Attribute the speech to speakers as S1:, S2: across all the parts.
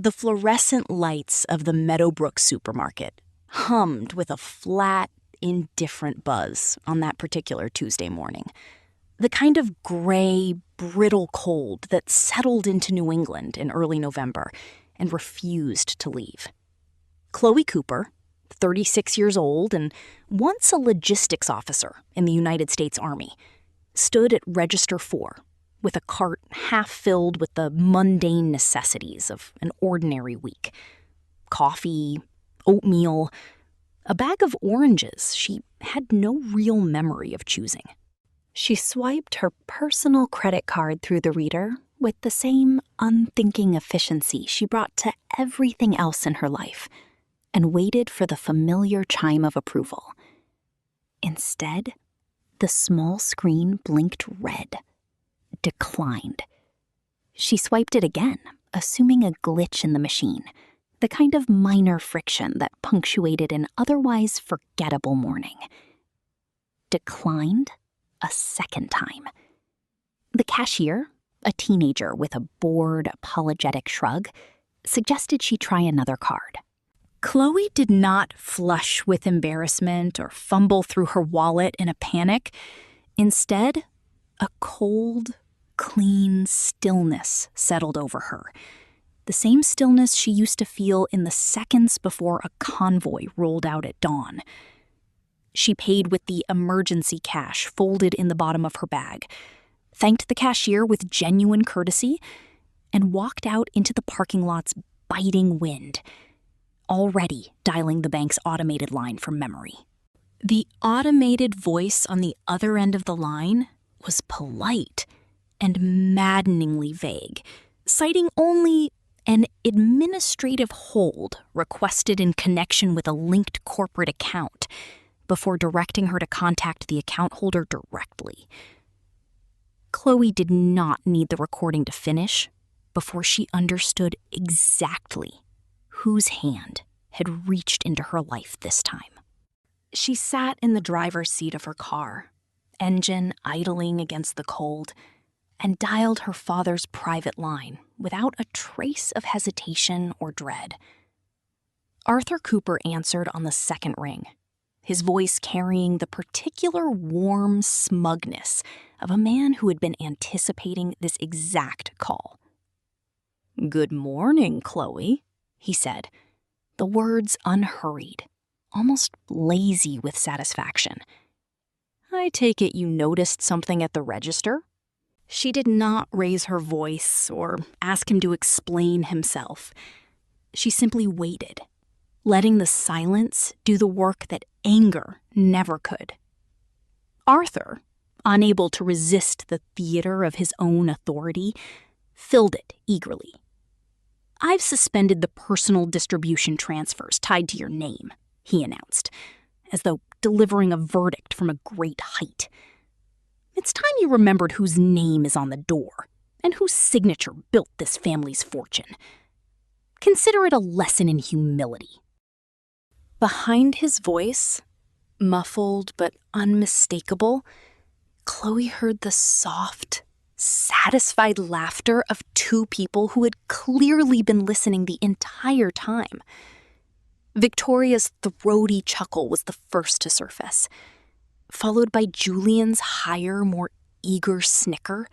S1: The fluorescent lights of the Meadowbrook supermarket hummed with a flat, indifferent buzz on that particular Tuesday morning. The kind of gray, brittle cold that settled into New England in early November and refused to leave. Chloe Cooper, 36 years old and once a logistics officer in the United States Army, stood at Register 4 with a cart half filled with the mundane necessities of an ordinary week. Coffee, oatmeal, a bag of oranges she had no real memory of choosing. She swiped her personal credit card through the reader with the same unthinking efficiency she brought to everything else in her life, and waited for the familiar chime of approval. Instead, the small screen blinked red. Declined. She swiped it again, assuming a glitch in the machine, the kind of minor friction that punctuated an otherwise forgettable morning. Declined a second time. The cashier, a teenager with a bored, apologetic shrug, suggested she try another card. Chloe did not flush with embarrassment or fumble through her wallet in a panic. Instead, a cold, clean stillness settled over her. The same stillness she used to feel in the seconds before a convoy rolled out at dawn. She paid with the emergency cash folded in the bottom of her bag, thanked the cashier with genuine courtesy, and walked out into the parking lot's biting wind, already dialing the bank's automated line from memory. The automated voice on the other end of the line was polite and maddeningly vague, citing only an administrative hold requested in connection with a linked corporate account before directing her to contact the account holder directly. Chloe did not need the recording to finish before she understood exactly whose hand had reached into her life this time. She sat in the driver's seat of her car, engine idling against the cold, and dialed her father's private line without a trace of hesitation or dread. Arthur Cooper answered on the second ring, his voice carrying the particular warm smugness of a man who had been anticipating this exact call. "Good morning, Chloe," he said, the words unhurried, almost lazy with satisfaction. "I take it you noticed something at the register?" She did not raise her voice or ask him to explain himself. She simply waited, letting the silence do the work that anger never could. Arthur, unable to resist the theater of his own authority, filled it eagerly. "I've suspended the personal distribution transfers tied to your name," he announced, as though delivering a verdict from a great height. "It's time you remembered whose name is on the door and whose signature built this family's fortune. Consider it a lesson in humility." Behind his voice, muffled but unmistakable, Chloe heard the soft, satisfied laughter of two people who had clearly been listening the entire time. Victoria's throaty chuckle was the first to surface, followed by Julian's higher, more eager snicker,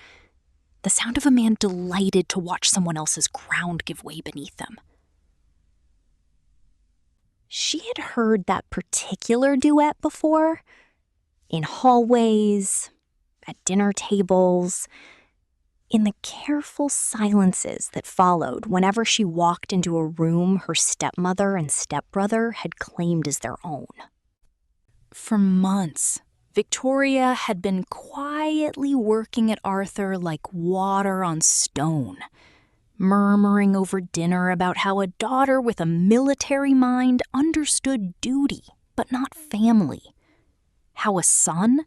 S1: the sound of a man delighted to watch someone else's ground give way beneath them. She had heard that particular duet before, in hallways, at dinner tables, in the careful silences that followed whenever she walked into a room her stepmother and stepbrother had claimed as their own. For months, Victoria had been quietly working at Arthur like water on stone, murmuring over dinner about how a daughter with a military mind understood duty, but not family. How a son,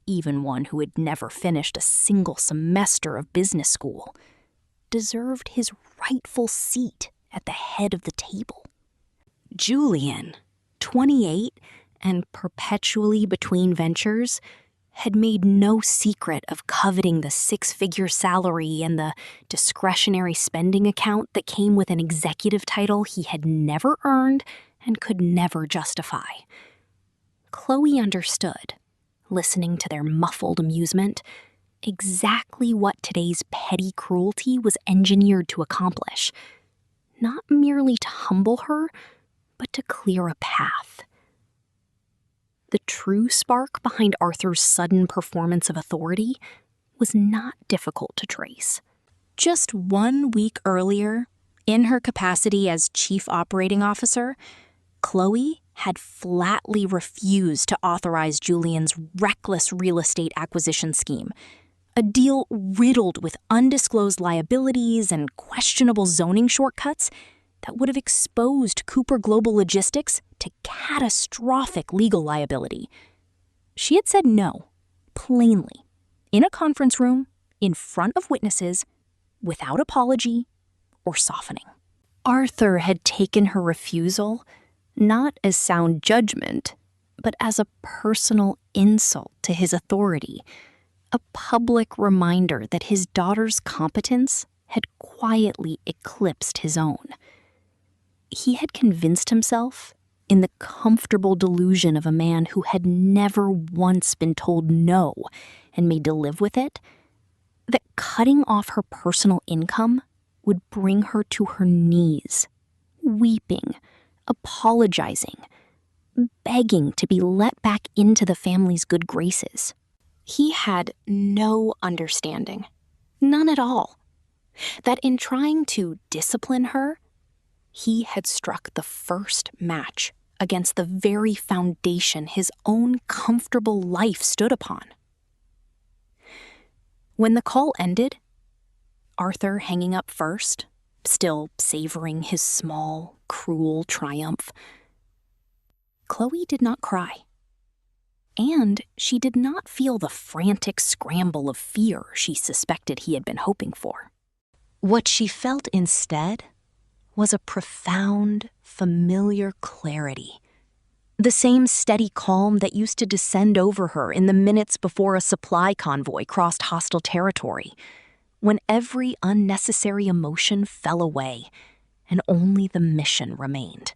S1: even one who had never finished a single semester of business school, deserved his rightful seat at the head of the table. Julian, 28 and perpetually between ventures, had made no secret of coveting the six-figure salary and the discretionary spending account that came with an executive title he had never earned and could never justify. Chloe understood, listening to their muffled amusement, exactly what today's petty cruelty was engineered to accomplish. Not merely to humble her, but to clear a path. The true spark behind Arthur's sudden performance of authority was not difficult to trace. Just 1 week earlier, in her capacity as Chief Operating Officer, Chloe had flatly refused to authorize Julian's reckless real estate acquisition scheme, a deal riddled with undisclosed liabilities and questionable zoning shortcuts that would have exposed Cooper Global Logistics to catastrophic legal liability. She had said no, plainly, in a conference room, in front of witnesses, without apology or softening. Arthur had taken her refusal not as sound judgment, but as a personal insult to his authority, a public reminder that his daughter's competence had quietly eclipsed his own. He had convinced himself, in the comfortable delusion of a man who had never once been told no and made to live with it, that cutting off her personal income would bring her to her knees, weeping, apologizing, begging to be let back into the family's good graces. He had no understanding, none at all, that in trying to discipline her, he had struck the first match against the very foundation his own comfortable life stood upon. When the call ended, Arthur hanging up first, still savoring his small, cruel triumph, Chloe did not cry. And she did not feel the frantic scramble of fear she suspected he had been hoping for. What she felt instead was a profound, familiar clarity. The same steady calm that used to descend over her in the minutes before a supply convoy crossed hostile territory, when every unnecessary emotion fell away and only the mission remained.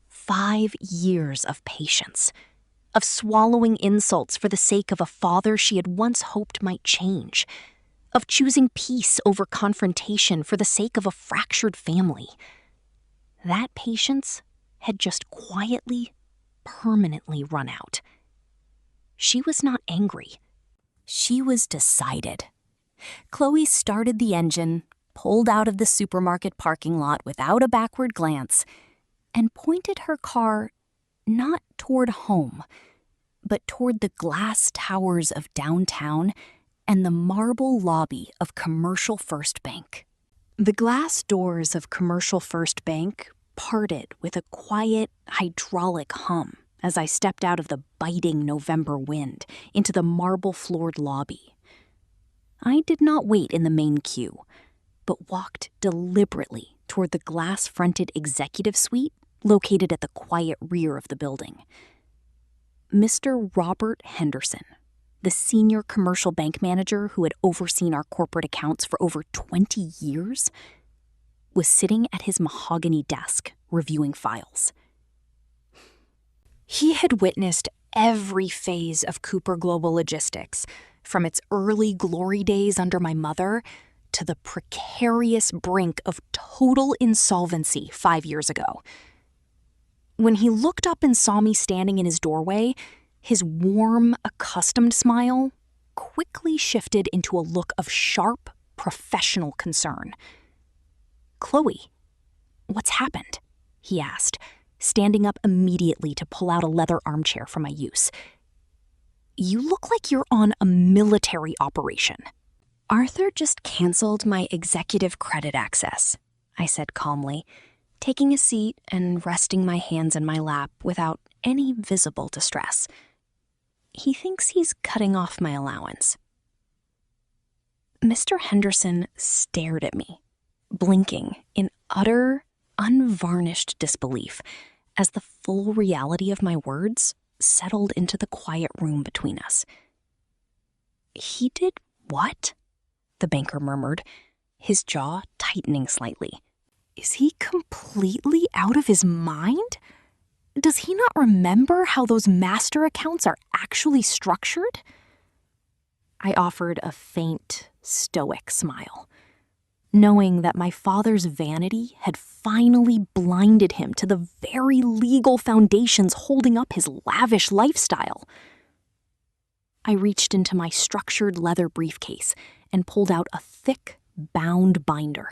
S1: 5 years of patience, of swallowing insults for the sake of a father she had once hoped might change, of choosing peace over confrontation for the sake of a fractured family. That patience had just quietly, permanently run out. She was not angry. She was decided. Chloe started the engine, pulled out of the supermarket parking lot without a backward glance, and pointed her car not toward home, but toward the glass towers of downtown and the marble lobby of Commercial First Bank. The glass doors of Commercial First Bank parted with a quiet, hydraulic hum as I stepped out of the biting November wind into the marble-floored lobby. I did not wait in the main queue, but walked deliberately toward the glass-fronted executive suite located at the quiet rear of the building. Mr. Robert Henderson, the senior commercial bank manager who had overseen our corporate accounts for over 20 years, was sitting at his mahogany desk reviewing files. He had witnessed every phase of Cooper Global Logistics, from its early glory days under my mother to the precarious brink of total insolvency 5 years ago. When he looked up and saw me standing in his doorway, his warm, accustomed smile quickly shifted into a look of sharp, professional concern. "Chloe, what's happened?" he asked, standing up immediately to pull out a leather armchair for my use. "You look like you're on a military operation." "Arthur just canceled my executive credit access," I said calmly, taking a seat and resting my hands in my lap without any visible distress. "He thinks he's cutting off my allowance." Mr. Henderson stared at me, blinking in utter, unvarnished disbelief as the full reality of my words settled into the quiet room between us. He did what? The banker murmured, his jaw tightening slightly. Is he completely out of his mind? Does he not remember how those master accounts are actually structured? I offered a faint, stoic smile, knowing that my father's vanity had finally blinded him to the very legal foundations holding up his lavish lifestyle. I reached into my structured leather briefcase and pulled out a thick, bound binder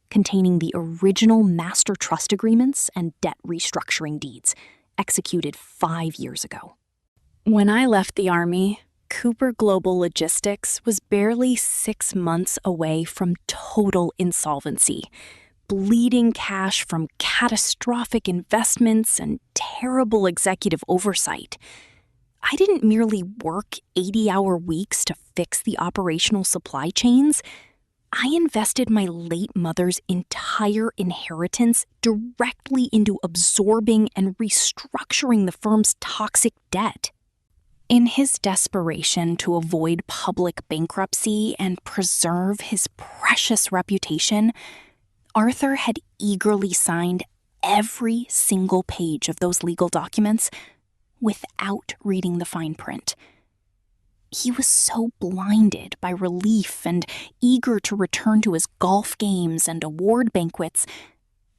S1: containing the original master trust agreements and debt restructuring deeds executed 5 years ago. When I left the Army, Cooper Global Logistics was barely 6 months away from total insolvency, bleeding cash from catastrophic investments and terrible executive oversight. I didn't merely work 80-hour weeks to fix the operational supply chains. I invested my late mother's entire inheritance directly into absorbing and restructuring the firm's toxic debt. In his desperation to avoid public bankruptcy and preserve his precious reputation, Arthur had eagerly signed every single page of those legal documents without reading the fine print. He was so blinded by relief and eager to return to his golf games and award banquets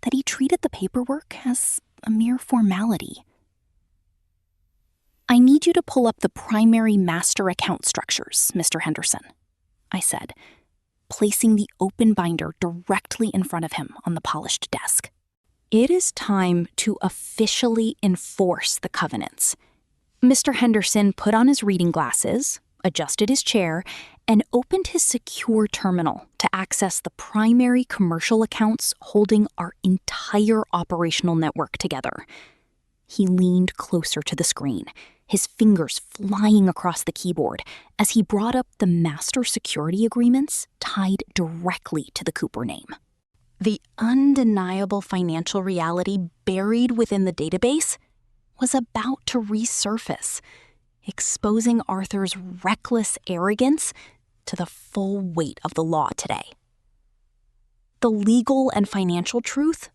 S1: that he treated the paperwork as a mere formality. I need you to pull up the primary master account structures, Mr. Henderson, I said, placing the open binder directly in front of him on the polished desk. It is time to officially enforce the covenants. Mr. Henderson put on his reading glasses, adjusted his chair, and opened his secure terminal to access the primary commercial accounts holding our entire operational network together. He leaned closer to the screen, his fingers flying across the keyboard as he brought up the master security agreements tied directly to the Cooper name. The undeniable financial reality buried within the database was about to resurface, exposing Arthur's reckless arrogance to the full weight of the law today. The legal and financial truth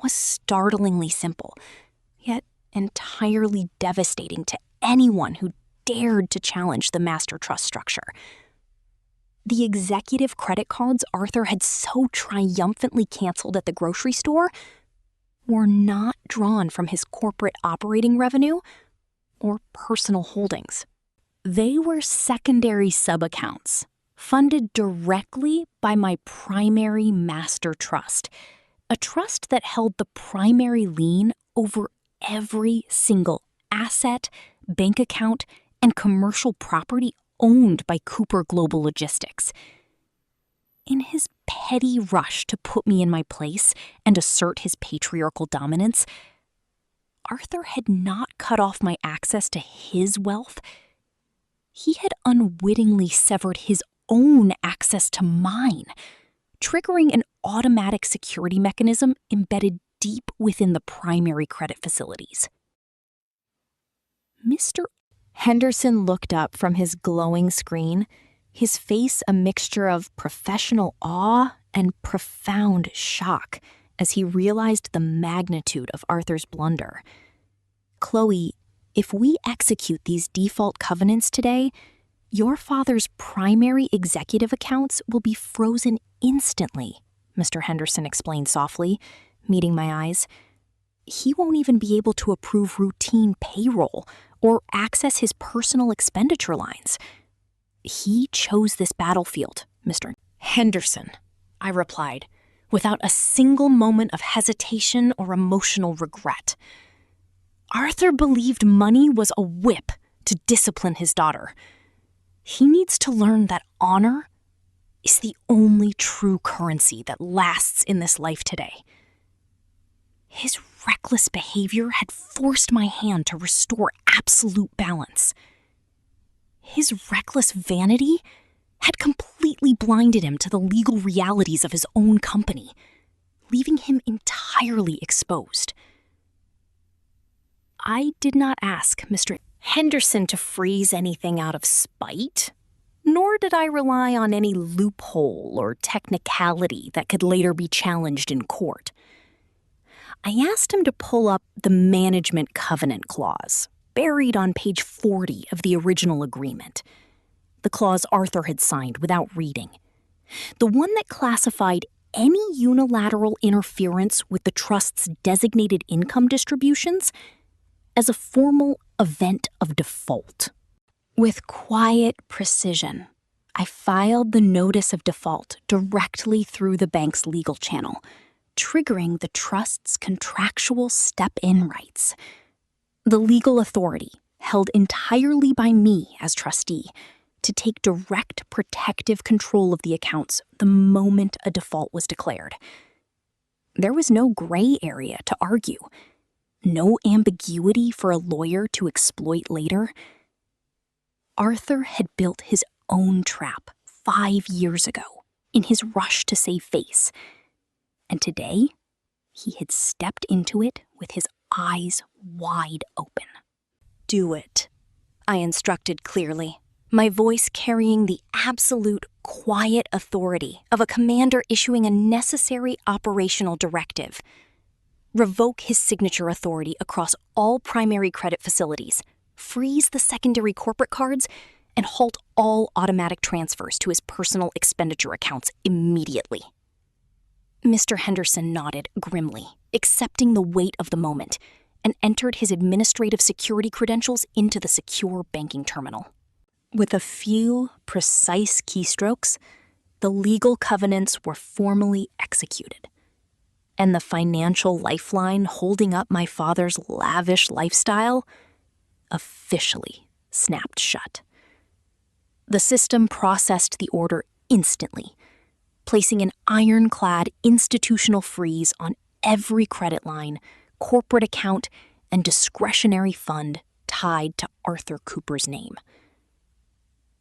S1: was startlingly simple, yet entirely devastating to anyone who dared to challenge the master trust structure. The executive credit cards Arthur had so triumphantly canceled at the grocery store were not drawn from his corporate operating revenue or personal holdings. They were secondary sub-accounts funded directly by my primary master trust, a trust that held the primary lien over every single asset, bank account, and commercial property owned by Cooper Global Logistics. In his petty rush to put me in my place and assert his patriarchal dominance, Arthur had not cut off my access to his wealth. He had unwittingly severed his own access to mine, triggering an automatic security mechanism embedded deep within the primary credit facilities. Mr. Henderson looked up from his glowing screen, his face a mixture of professional awe and profound shock as he realized the magnitude of Arthur's blunder. Chloe, if we execute these default covenants today, your father's primary executive accounts will be frozen instantly, Mr. Henderson explained softly, meeting my eyes. He won't even be able to approve routine payroll or access his personal expenditure lines. He chose this battlefield, Mr. Henderson, I replied, without a single moment of hesitation or emotional regret. Arthur believed money was a whip to discipline his daughter. He needs to learn that honor is the only true currency that lasts in this life today. His reckless behavior had forced my hand to restore absolute balance. His reckless vanity had completely blinded him to the legal realities of his own company, leaving him entirely exposed. I did not ask Mr. Henderson to freeze anything out of spite. nor did I rely on any loophole or technicality that could later be challenged in court. I asked him to pull up the management covenant clause, buried on page 40 of the original agreement. The clause Arthur had signed without reading. The one that classified any unilateral interference with the trust's designated income distributions as a formal event of default. With quiet precision, I filed the notice of default directly through the bank's legal channel, triggering the trust's contractual step-in rights. The legal authority, held entirely by me as trustee, to take direct protective control of the accounts the moment a default was declared. There was no gray area to argue, no ambiguity for a lawyer to exploit later. Arthur had built his own trap 5 years ago in his rush to save face, and today he had stepped into it with his eyes wide open. "Do it," I instructed clearly, my voice carrying the absolute quiet authority of a commander issuing a necessary operational directive. Revoke his signature authority across all primary credit facilities, freeze the secondary corporate cards, and halt all automatic transfers to his personal expenditure accounts immediately. Mr. Henderson nodded grimly, accepting the weight of the moment, and entered his administrative security credentials into the secure banking terminal. With a few precise keystrokes, the legal covenants were formally executed, and the financial lifeline holding up my father's lavish lifestyle officially snapped shut. The system processed the order instantly, placing an ironclad institutional freeze on every credit line, corporate account, and discretionary fund tied to Arthur Cooper's name.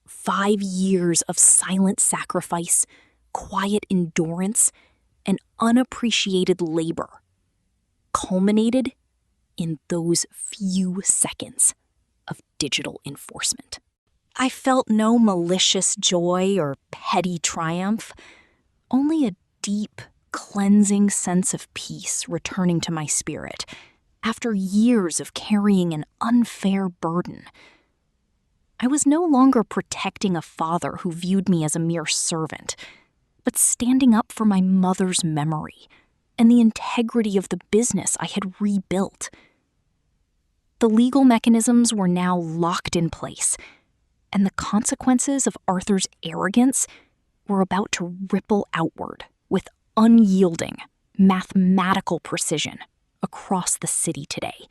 S1: 5 years of silent sacrifice, quiet endurance, and unappreciated labor culminated in those few seconds of digital enforcement. I felt no malicious joy or petty triumph, only a deep, cleansing sense of peace returning to my spirit after years of carrying an unfair burden. I was no longer protecting a father who viewed me as a mere servant, but standing up for my mother's memory and the integrity of the business I had rebuilt. The legal mechanisms were now locked in place, and the consequences of Arthur's arrogance were about to ripple outward with unyielding, mathematical precision across the city today.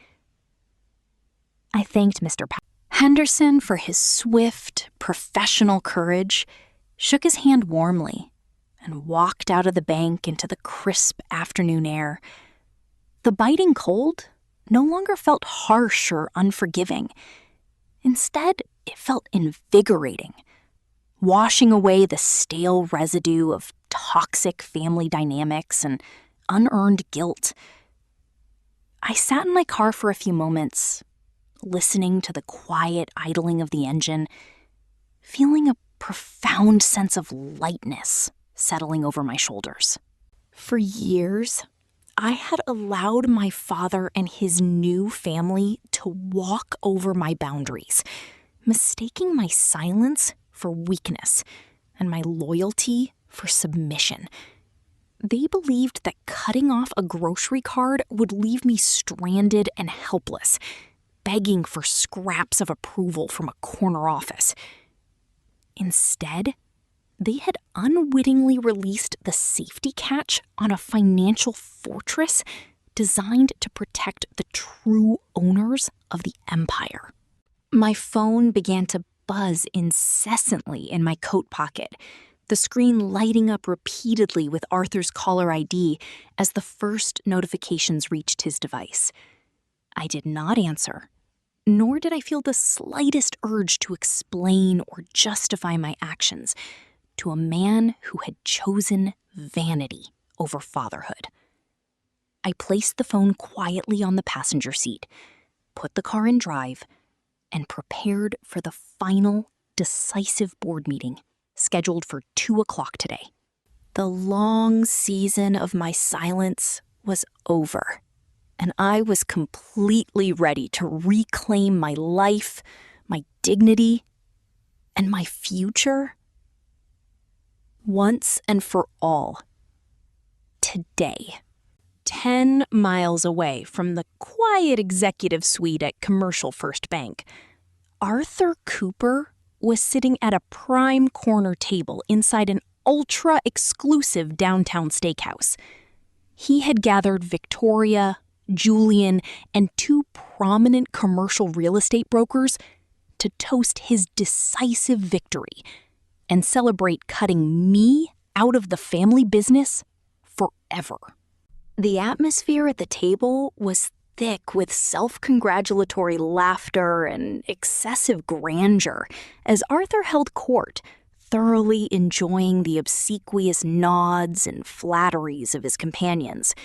S1: I thanked Mr. Henderson for his swift, professional courage, shook his hand warmly, and walked out of the bank into the crisp afternoon air. The biting cold no longer felt harsh or unforgiving. Instead, it felt invigorating, washing away the stale residue of toxic family dynamics and unearned guilt. I sat in my car for a few moments, listening to the quiet idling of the engine, feeling a profound sense of lightness settling over my shoulders. For years, I had allowed my father and his new family to walk over my boundaries, mistaking my silence for weakness and my loyalty for submission. They believed that cutting off a grocery card would leave me stranded and helpless, begging for scraps of approval from a corner office. Instead, they had unwittingly released the safety catch on a financial fortress designed to protect the true owners of the empire. My phone began to buzz incessantly in my coat pocket, the screen lighting up repeatedly with Arthur's caller ID as the first notifications reached his device. I did not answer, nor did I feel the slightest urge to explain or justify my actions to a man who had chosen vanity over fatherhood. I placed the phone quietly on the passenger seat, put the car in drive, and prepared for the final decisive board meeting scheduled for 2 o'clock today. The long season of my silence was over, and I was completely ready to reclaim my life, my dignity, and my future once and for all. Today, 10 miles away from the quiet executive suite at Commercial First Bank, Arthur Cooper was sitting at a prime corner table inside an ultra-exclusive downtown steakhouse. He had gathered Victoria, Julian, and 2 prominent commercial real estate brokers to toast his decisive victory and celebrate cutting me out of the family business forever. The atmosphere at the table was thick with self-congratulatory laughter and excessive grandeur as Arthur held court, thoroughly enjoying the obsequious nods and flatteries of his companions.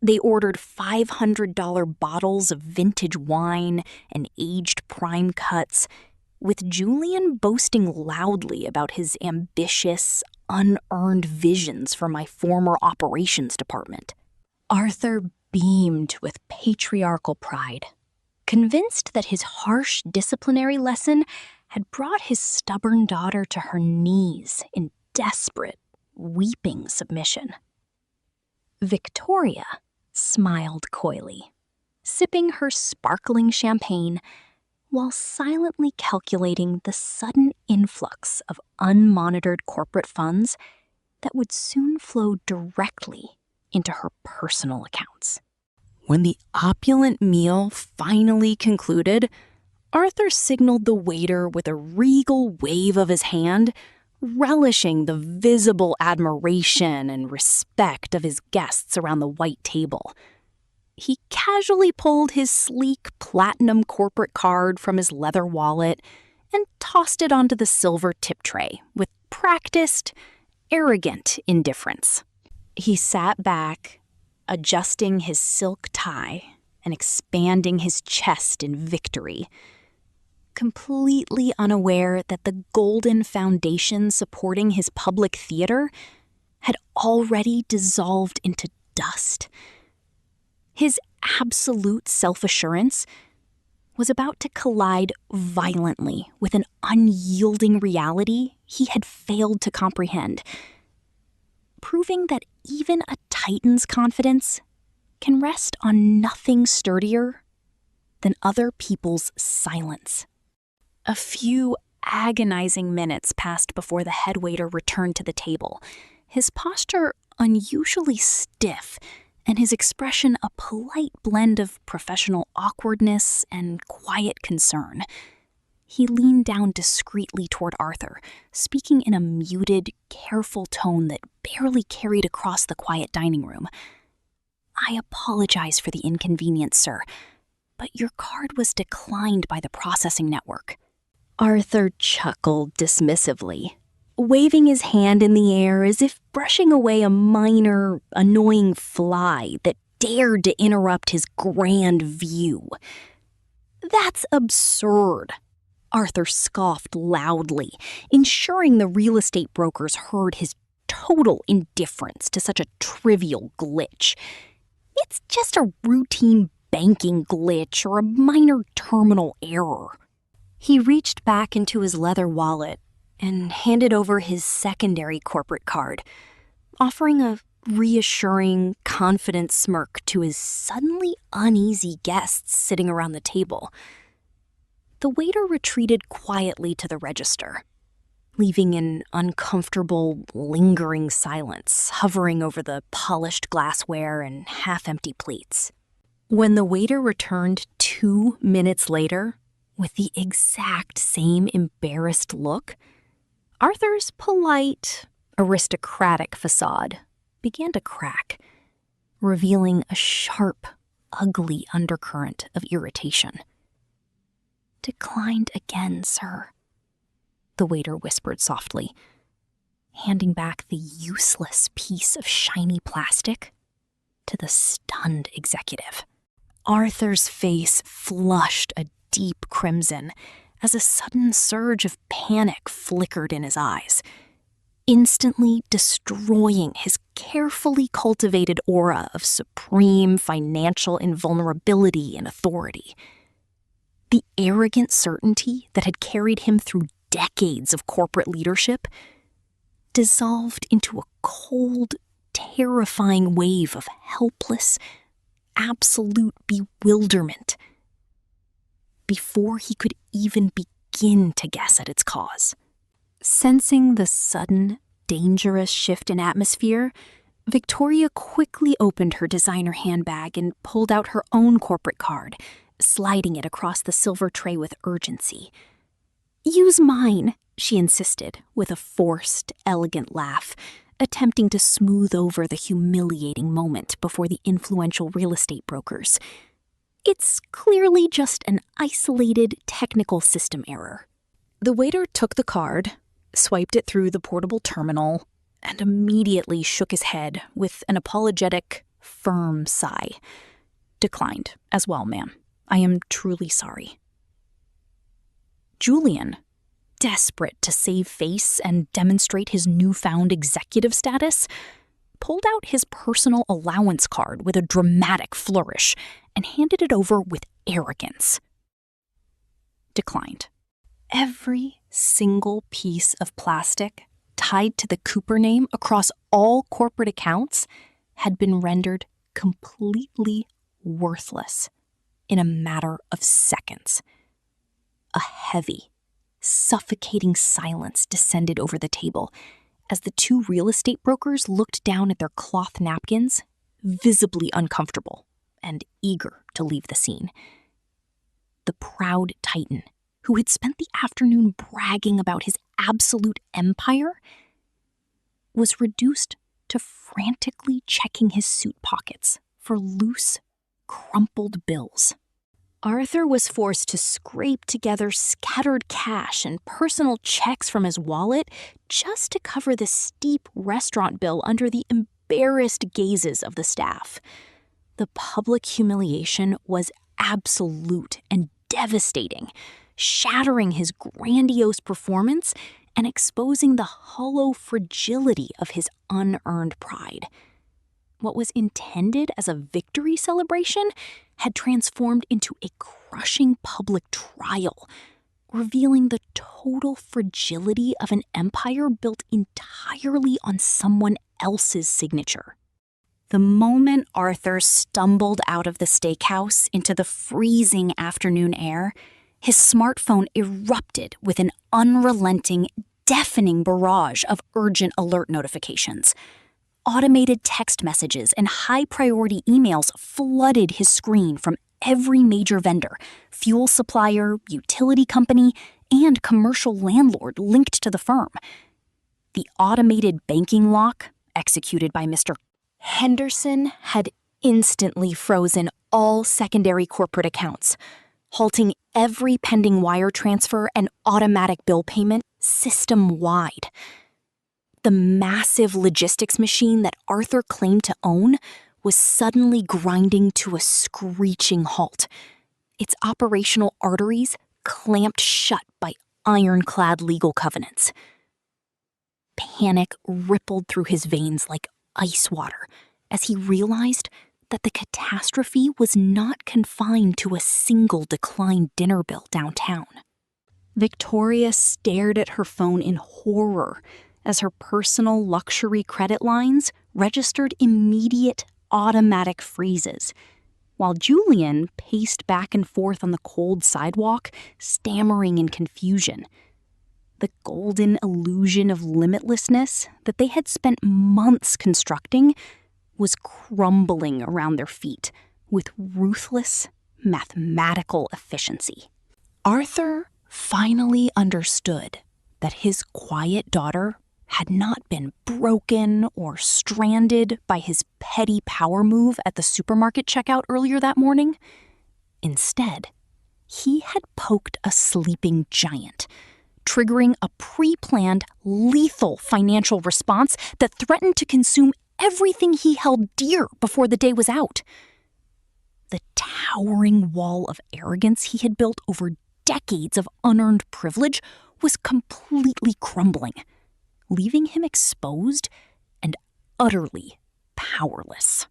S1: They ordered $500 bottles of vintage wine and aged prime cuts, with Julian boasting loudly about his ambitious, unearned visions for my former operations department. Arthur beamed with patriarchal pride, convinced that his harsh disciplinary lesson had brought his stubborn daughter to her knees in desperate, weeping submission. Victoria smiled coyly, sipping her sparkling champagne while silently calculating the sudden influx of unmonitored corporate funds that would soon flow directly into her personal accounts. When the opulent meal finally concluded, Arthur signaled the waiter with a regal wave of his hand, relishing the visible admiration and respect of his guests around the white table. He casually pulled his sleek platinum corporate card from his leather wallet and tossed it onto the silver tip tray with practiced, arrogant indifference. He sat back, adjusting his silk tie and expanding his chest in victory, completely unaware that the golden foundation supporting his public theater had already dissolved into dust. His absolute self-assurance was about to collide violently with an unyielding reality he had failed to comprehend, proving that even a titan's confidence can rest on nothing sturdier than other people's silence. A few agonizing minutes passed before the head waiter returned to the table, his posture unusually stiff and his expression a polite blend of professional awkwardness and quiet concern. He leaned down discreetly toward Arthur, speaking in a muted, careful tone that barely carried across the quiet dining room. "I apologize for the inconvenience, sir, but your card was declined by the processing network." Arthur chuckled dismissively, waving his hand in the air as if brushing away a minor, annoying fly that dared to interrupt his grand view. "That's absurd," Arthur scoffed loudly, ensuring the real estate brokers heard his total indifference to such a trivial glitch. "It's just a routine banking glitch or a minor terminal error." He reached back into his leather wallet and handed over his secondary corporate card, offering a reassuring, confident smirk to his suddenly uneasy guests sitting around the table. The waiter retreated quietly to the register, leaving an uncomfortable, lingering silence hovering over the polished glassware and half-empty plates. When the waiter returned 2 minutes later, with the exact same embarrassed look, Arthur's polite, aristocratic facade began to crack, revealing a sharp, ugly undercurrent of irritation. "Declined again, sir," the waiter whispered softly, handing back the useless piece of shiny plastic to the stunned executive. Arthur's face flushed a deep crimson as a sudden surge of panic flickered in his eyes, instantly destroying his carefully cultivated aura of supreme financial invulnerability and authority. The arrogant certainty that had carried him through decades of corporate leadership dissolved into a cold, terrifying wave of helpless, absolute bewilderment before he could even begin to guess at its cause. Sensing the sudden, dangerous shift in atmosphere, Victoria quickly opened her designer handbag and pulled out her own corporate card, sliding it across the silver tray with urgency. "Use mine," she insisted, with a forced, elegant laugh, attempting to smooth over the humiliating moment before the influential real estate brokers. "It's clearly just an isolated technical system error." The waiter took the card, swiped it through the portable terminal, and immediately shook his head with an apologetic, firm sigh. "Declined as well, ma'am. I am truly sorry." Julian, desperate to save face and demonstrate his newfound executive status, pulled out his personal allowance card with a dramatic flourish and handed it over with arrogance. "Declined." Every single piece of plastic tied to the Cooper name across all corporate accounts had been rendered completely worthless in a matter of seconds. A heavy, suffocating silence descended over the table as the two real estate brokers looked down at their cloth napkins, visibly uncomfortable and eager to leave the scene. The proud titan, who had spent the afternoon bragging about his absolute empire, was reduced to frantically checking his suit pockets for loose, crumpled bills. Arthur was forced to scrape together scattered cash and personal checks from his wallet just to cover the steep restaurant bill under the embarrassed gazes of the staff. The public humiliation was absolute and devastating, shattering his grandiose performance and exposing the hollow fragility of his unearned pride. What was intended as a victory celebration had transformed into a crushing public trial, revealing the total fragility of an empire built entirely on someone else's signature. The moment Arthur stumbled out of the steakhouse into the freezing afternoon air, his smartphone erupted with an unrelenting, deafening barrage of urgent alert notifications. Automated text messages and high-priority emails flooded his screen from every major vendor, fuel supplier, utility company, and commercial landlord linked to the firm. The automated banking lock, executed by Mr. Henderson, had instantly frozen all secondary corporate accounts, halting every pending wire transfer and automatic bill payment system-wide. The massive logistics machine that Arthur claimed to own was suddenly grinding to a screeching halt, its operational arteries clamped shut by ironclad legal covenants. Panic rippled through his veins like ice water as he realized that the catastrophe was not confined to a single declined dinner bill downtown. Victoria stared at her phone in horror as her personal luxury credit lines registered immediate automatic freezes, while Julian paced back and forth on the cold sidewalk, stammering in confusion. The golden illusion of limitlessness that they had spent months constructing was crumbling around their feet with ruthless, mathematical efficiency. Arthur finally understood that his quiet daughter had not been broken or stranded by his petty power move at the supermarket checkout earlier that morning. Instead, he had poked a sleeping giant, triggering a pre-planned, lethal financial response that threatened to consume everything he held dear before the day was out. The towering wall of arrogance he had built over decades of unearned privilege was completely crumbling, leaving him exposed and utterly powerless.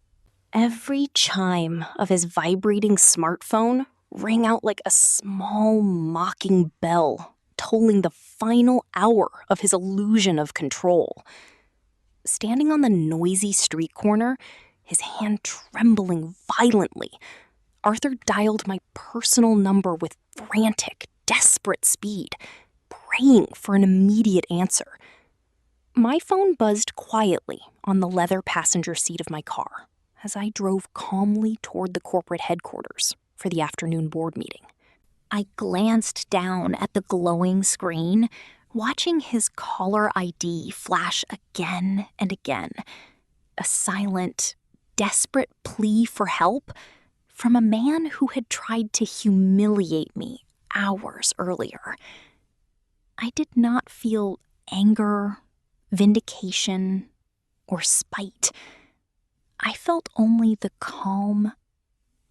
S1: Every chime of his vibrating smartphone rang out like a small, mocking bell, tolling the final hour of his illusion of control. Standing on the noisy street corner, his hand trembling violently, Arthur dialed my personal number with frantic, desperate speed, praying for an immediate answer. My phone buzzed quietly on the leather passenger seat of my car as I drove calmly toward the corporate headquarters for the afternoon board meeting. I glanced down at the glowing screen, watching his caller ID flash again and again, a silent, desperate plea for help from a man who had tried to humiliate me hours earlier. I did not feel anger, vindication, or spite. I felt only the calm,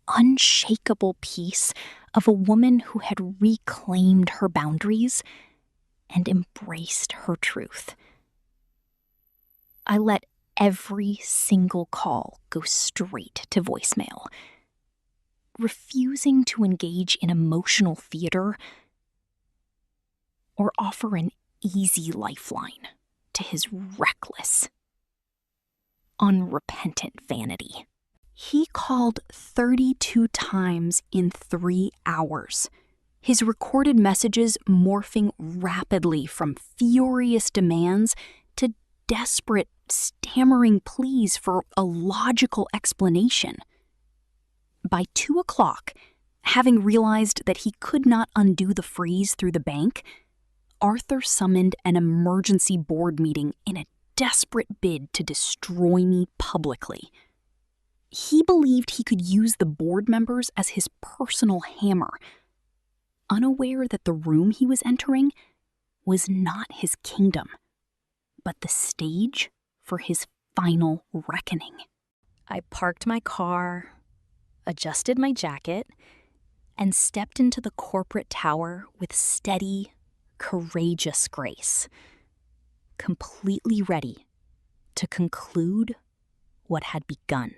S1: unshakable peace of a woman who had reclaimed her boundaries and embraced her truth. I let every single call go straight to voicemail, refusing to engage in emotional theater or offer an easy lifeline to his reckless, unrepentant vanity. He called 32 times in 3 hours, his recorded messages morphing rapidly from furious demands to desperate, stammering pleas for a logical explanation. By 2 o'clock, having realized that he could not undo the freeze through the bank, Arthur summoned an emergency board meeting in a desperate bid to destroy me publicly. He believed he could use the board members as his personal hammer, unaware that the room he was entering was not his kingdom, but the stage for his final reckoning. I parked my car, adjusted my jacket, and stepped into the corporate tower with steady, courageous grace, completely ready to conclude what had begun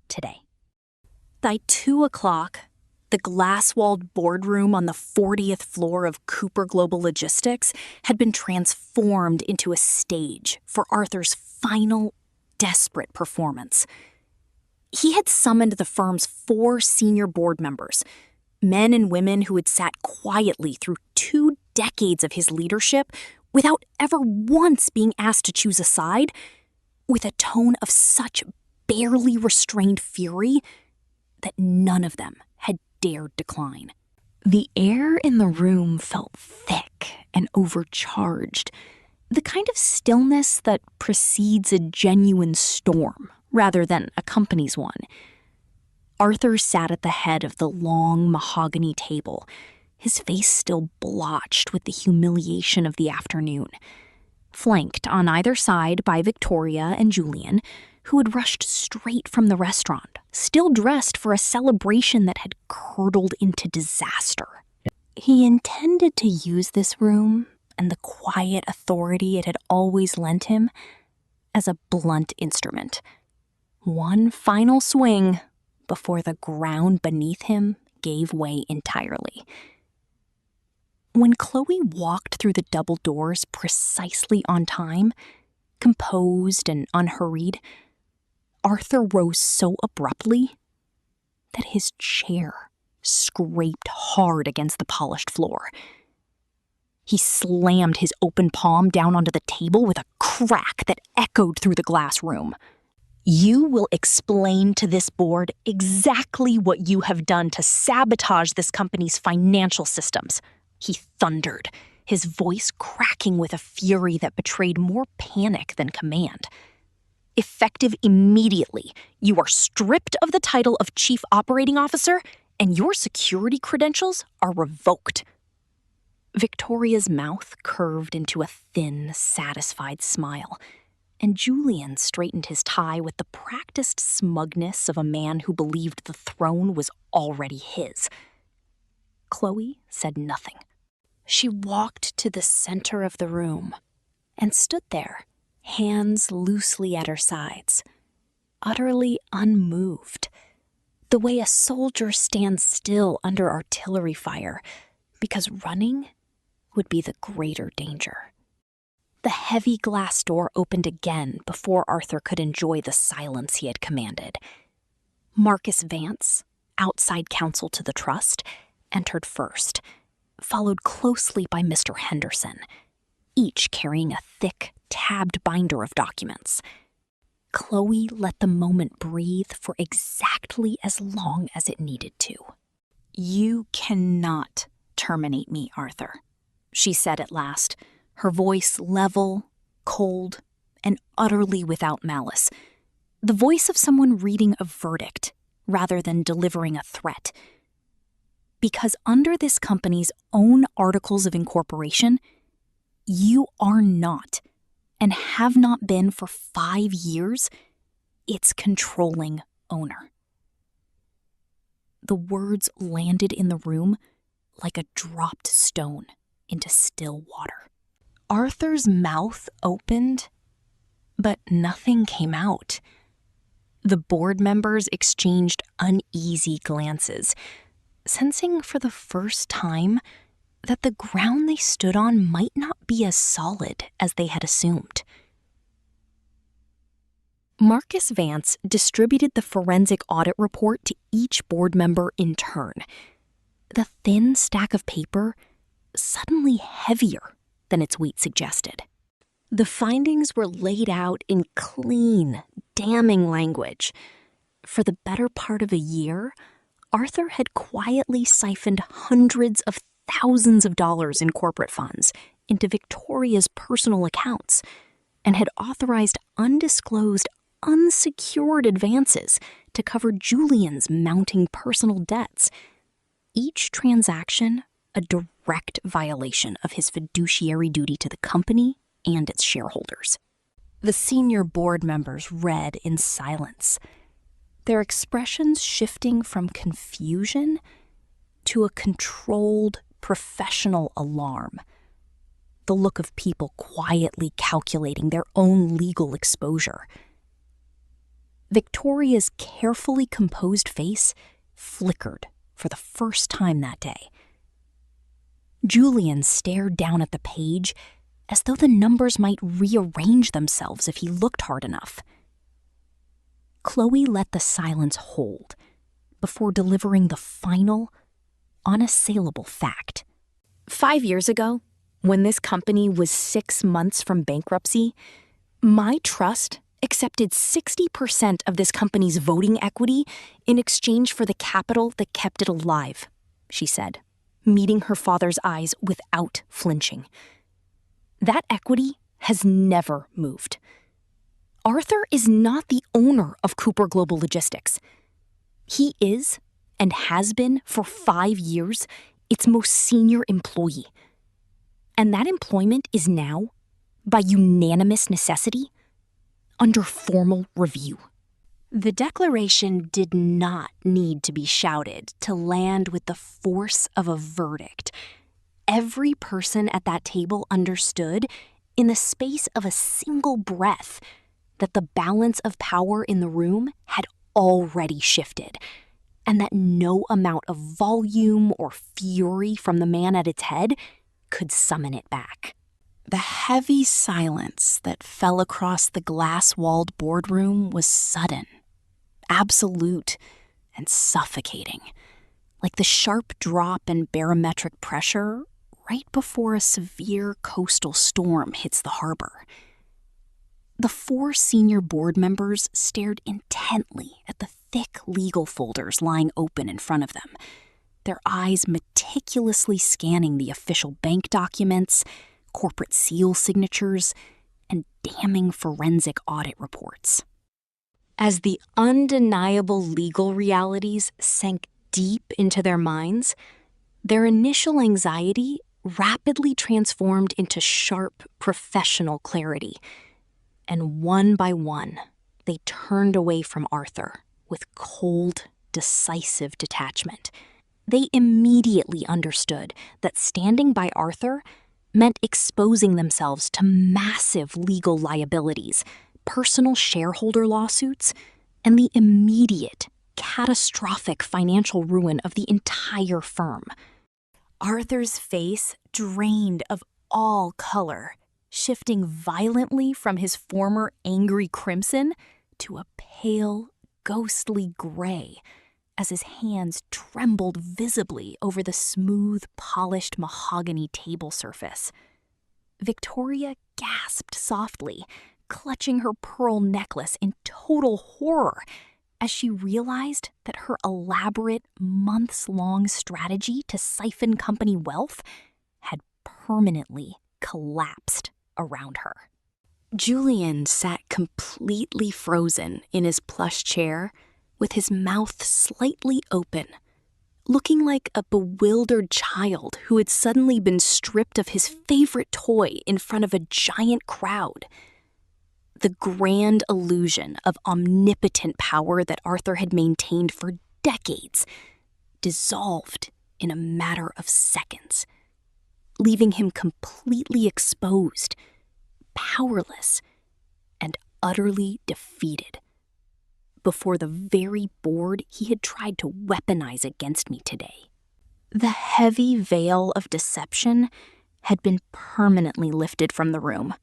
S1: today. By 2 o'clock, the glass-walled boardroom on the 40th floor of Cooper Global Logistics had been transformed into a stage for Arthur's final, desperate performance. He had summoned the firm's 4 senior board members, men and women who had sat quietly through 2 decades of his leadership without ever once being asked to choose a side, with a tone of such barely restrained fury that none of them had dared decline. The air in the room felt thick and overcharged, the kind of stillness that precedes a genuine storm rather than accompanies one. Arthur sat at the head of the long mahogany table, his face still blotched with the humiliation of the afternoon, flanked on either side by Victoria and Julian, who had rushed straight from the restaurant, still dressed for a celebration that had curdled into disaster. He intended to use this room and the quiet authority it had always lent him as a blunt instrument. One final swing before the ground beneath him gave way entirely. When Chloe walked through the double doors precisely on time, composed and unhurried, Arthur rose so abruptly that his chair scraped hard against the polished floor. He slammed his open palm down onto the table with a crack that echoed through the glass room. "You will explain to this board exactly what you have done to sabotage this company's financial systems," he thundered, his voice cracking with a fury that betrayed more panic than command. "Effective immediately, you are stripped of the title of Chief Operating Officer, and your security credentials are revoked." Victoria's mouth curved into a thin, satisfied smile, and Julian straightened his tie with the practiced smugness of a man who believed the throne was already his. Chloe said nothing. She walked to the center of the room and stood there, hands loosely at her sides, utterly unmoved, the way a soldier stands still under artillery fire because running would be the greater danger. The heavy glass door opened again before Arthur could enjoy the silence he had commanded. Marcus Vance, outside counsel to the trust, entered first, followed closely by Mr. Henderson, each carrying a thick, tabbed binder of documents. Chloe let the moment breathe for exactly as long as it needed to. "You cannot terminate me, Arthur," she said at last, her voice level, cold, and utterly without malice. The voice of someone reading a verdict rather than delivering a threat. Because under this company's own articles of incorporation, you are not, and have not been for 5 years, its controlling owner. The words landed in the room like a dropped stone into still water. Arthur's mouth opened, but nothing came out. The board members exchanged uneasy glances, sensing for the first time that the ground they stood on might not be as solid as they had assumed. Marcus Vance distributed the forensic audit report to each board member in turn. The thin stack of paper suddenly heavier than its weight suggested. The findings were laid out in clean, damning language. For the better part of a year, Arthur had quietly siphoned hundreds of thousands of dollars in corporate funds into Victoria's personal accounts and had authorized undisclosed, unsecured advances to cover Julian's mounting personal debts. Each transaction a direct violation of his fiduciary duty to the company and its shareholders. The senior board members read in silence, their expressions shifting from confusion to a controlled, professional alarm, the look of people quietly calculating their own legal exposure. Victoria's carefully composed face flickered for the first time that day. Julian stared down at the page as though the numbers might rearrange themselves if he looked hard enough. Chloe let the silence hold before delivering the final, unassailable fact. 5 years ago, when this company was 6 months from bankruptcy, my trust accepted 60% of this company's voting equity in exchange for the capital that kept it alive, she said, meeting her father's eyes without flinching. That equity has never moved. Arthur is not the owner of Cooper Global Logistics. He is, and has been for 5 years, its most senior employee. And that employment is now, by unanimous necessity, under formal review. The declaration did not need to be shouted to land with the force of a verdict. Every person at that table understood, in the space of a single breath, that the balance of power in the room had already shifted, and that no amount of volume or fury from the man at its head could summon it back. The heavy silence that fell across the glass-walled boardroom was sudden, absolute, and suffocating, like the sharp drop in barometric pressure right before a severe coastal storm hits the harbor. The 4 senior board members stared intently at the thick legal folders lying open in front of them, their eyes meticulously scanning the official bank documents, corporate seal signatures, and damning forensic audit reports. As the undeniable legal realities sank deep into their minds, their initial anxiety rapidly transformed into sharp professional clarity, and one by one, they turned away from Arthur with cold, decisive detachment. They immediately understood that standing by Arthur meant exposing themselves to massive legal liabilities, personal shareholder lawsuits, and the immediate, catastrophic financial ruin of the entire firm. Arthur's face drained of all color, shifting violently from his former angry crimson to a pale, ghostly gray, as his hands trembled visibly over the smooth, polished mahogany table surface. Victoria gasped softly, clutching her pearl necklace in total horror as she realized that her elaborate, months-long strategy to siphon company wealth had permanently collapsed around her. Julian sat completely frozen in his plush chair, with his mouth slightly open, looking like a bewildered child who had suddenly been stripped of his favorite toy in front of a giant crowd. The grand illusion of omnipotent power that Arthur had maintained for decades dissolved in a matter of seconds, leaving him completely exposed, powerless, and utterly defeated before the very board he had tried to weaponize against me today. The heavy veil of deception had been permanently lifted from the room.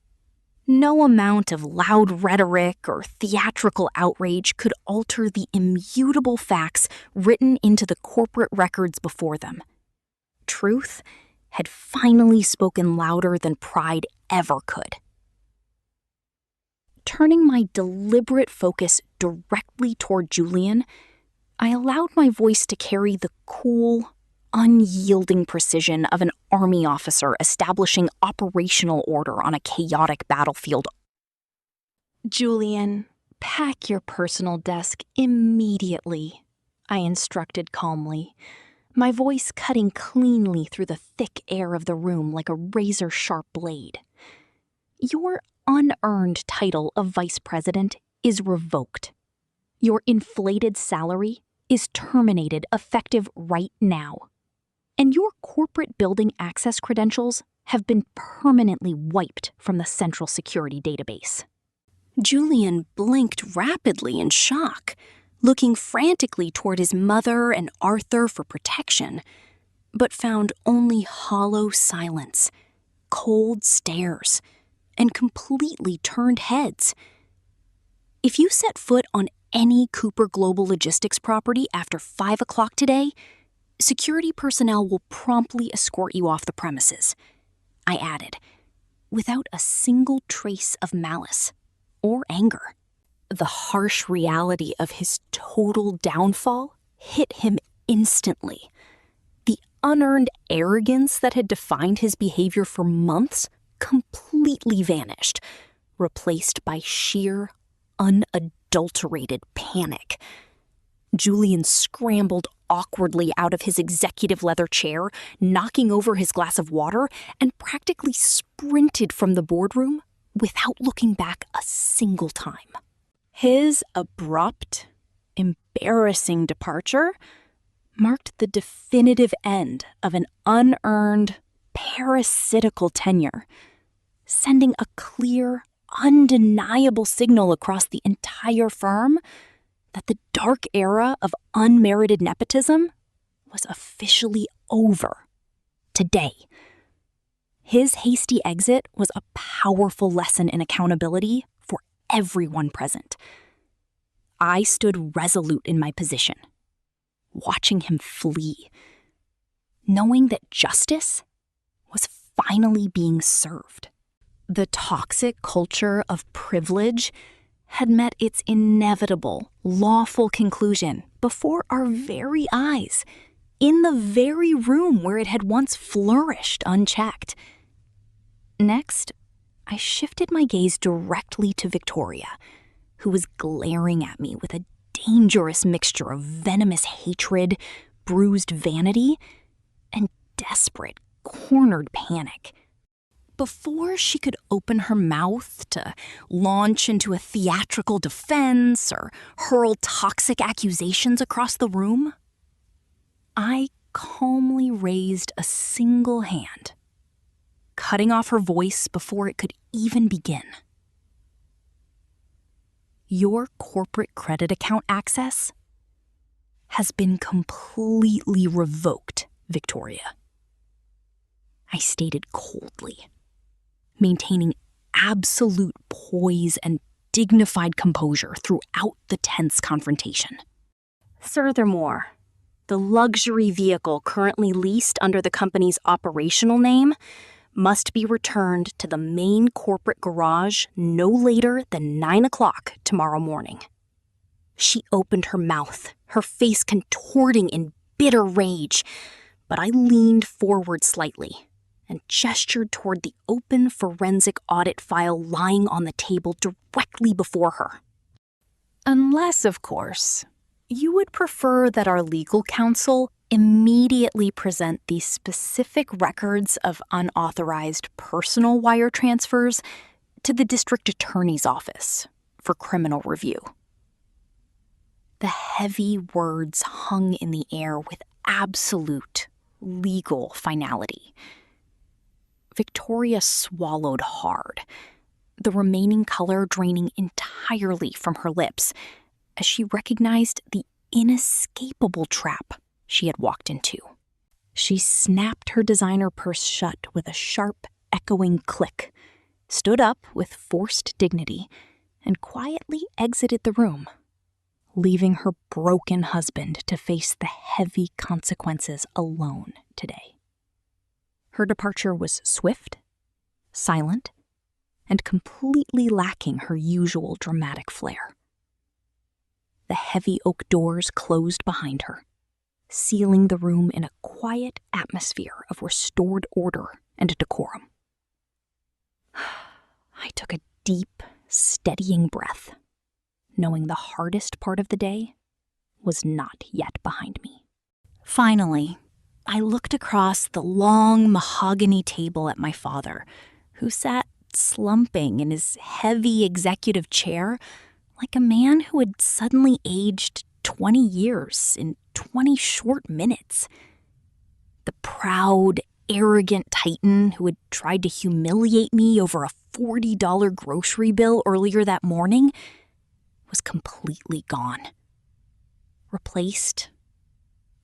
S1: No amount of loud rhetoric or theatrical outrage could alter the immutable facts written into the corporate records before them. Truth had finally spoken louder than pride ever could. Turning my deliberate focus directly toward Julian, I allowed my voice to carry the cool, unyielding precision of an army officer establishing operational order on a chaotic battlefield. "Julian, pack your personal desk immediately," I instructed calmly, my voice cutting cleanly through the thick air of the room like a razor-sharp blade. "Your unearned title of vice president is revoked. Your inflated salary is terminated effective right now. And your corporate building access credentials have been permanently wiped from the central security database." Julian blinked rapidly in shock, looking frantically toward his mother and Arthur for protection, but found only hollow silence, cold stares, and completely turned heads. "If you set foot on any Cooper Global Logistics property after 5 o'clock today, security personnel will promptly escort you off the premises," I added, without a single trace of malice or anger. The harsh reality of his total downfall hit him instantly. The unearned arrogance that had defined his behavior for months completely vanished, replaced by sheer, unadulterated panic. Julian scrambled awkwardly out of his executive leather chair, knocking over his glass of water, and practically sprinted from the boardroom without looking back a single time. His abrupt, embarrassing departure marked the definitive end of an unearned, parasitical tenure, sending a clear, undeniable signal across the entire firm that the dark era of unmerited nepotism was officially over today. His hasty exit was a powerful lesson in accountability for everyone present. I stood resolute in my position, watching him flee, knowing that justice was finally being served. The toxic culture of privilege had met its inevitable, lawful conclusion before our very eyes, in the very room where it had once flourished unchecked. Next, I shifted my gaze directly to Victoria, who was glaring at me with a dangerous mixture of venomous hatred, bruised vanity, and desperate, cornered panic. Before she could open her mouth to launch into a theatrical defense or hurl toxic accusations across the room, I calmly raised a single hand, cutting off her voice before it could even begin. Your corporate credit account access has been completely revoked, Victoria. I stated coldly, maintaining absolute poise and dignified composure throughout the tense confrontation. Furthermore, the luxury vehicle currently leased under the company's operational name must be returned to the main corporate garage no later than 9 o'clock tomorrow morning. She opened her mouth, her face contorting in bitter rage, but I leaned forward slightly and gestured toward the open forensic audit file lying on the table directly before her. Unless, of course, you would prefer that our legal counsel immediately present the specific records of unauthorized personal wire transfers to the district attorney's office for criminal review. The heavy words hung in the air with absolute legal finality. Victoria swallowed hard, the remaining color draining entirely from her lips as she recognized the inescapable trap she had walked into. She snapped her designer purse shut with a sharp, echoing click, stood up with forced dignity, and quietly exited the room, leaving her broken husband to face the heavy consequences alone today. Her departure was swift, silent, and completely lacking her usual dramatic flair. The heavy oak doors closed behind her, sealing the room in a quiet atmosphere of restored order and decorum. I took a deep, steadying breath, knowing the hardest part of the day was not yet behind me. Finally, I looked across the long mahogany table at my father, who sat slumping in his heavy executive chair like a man who had suddenly aged 20 years in 20 short minutes. The proud, arrogant titan who had tried to humiliate me over a $40 grocery bill earlier that morning was completely gone, replaced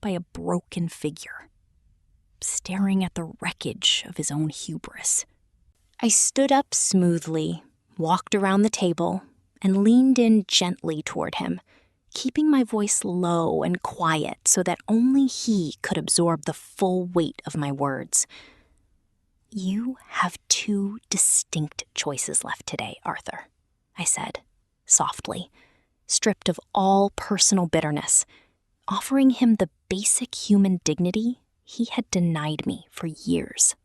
S1: by a broken figure, staring at the wreckage of his own hubris. I stood up smoothly, walked around the table, and leaned in gently toward him, keeping my voice low and quiet so that only he could absorb the full weight of my words. You have two distinct choices left today, Arthur, I said, softly, stripped of all personal bitterness, offering him the basic human dignity he had denied me for years.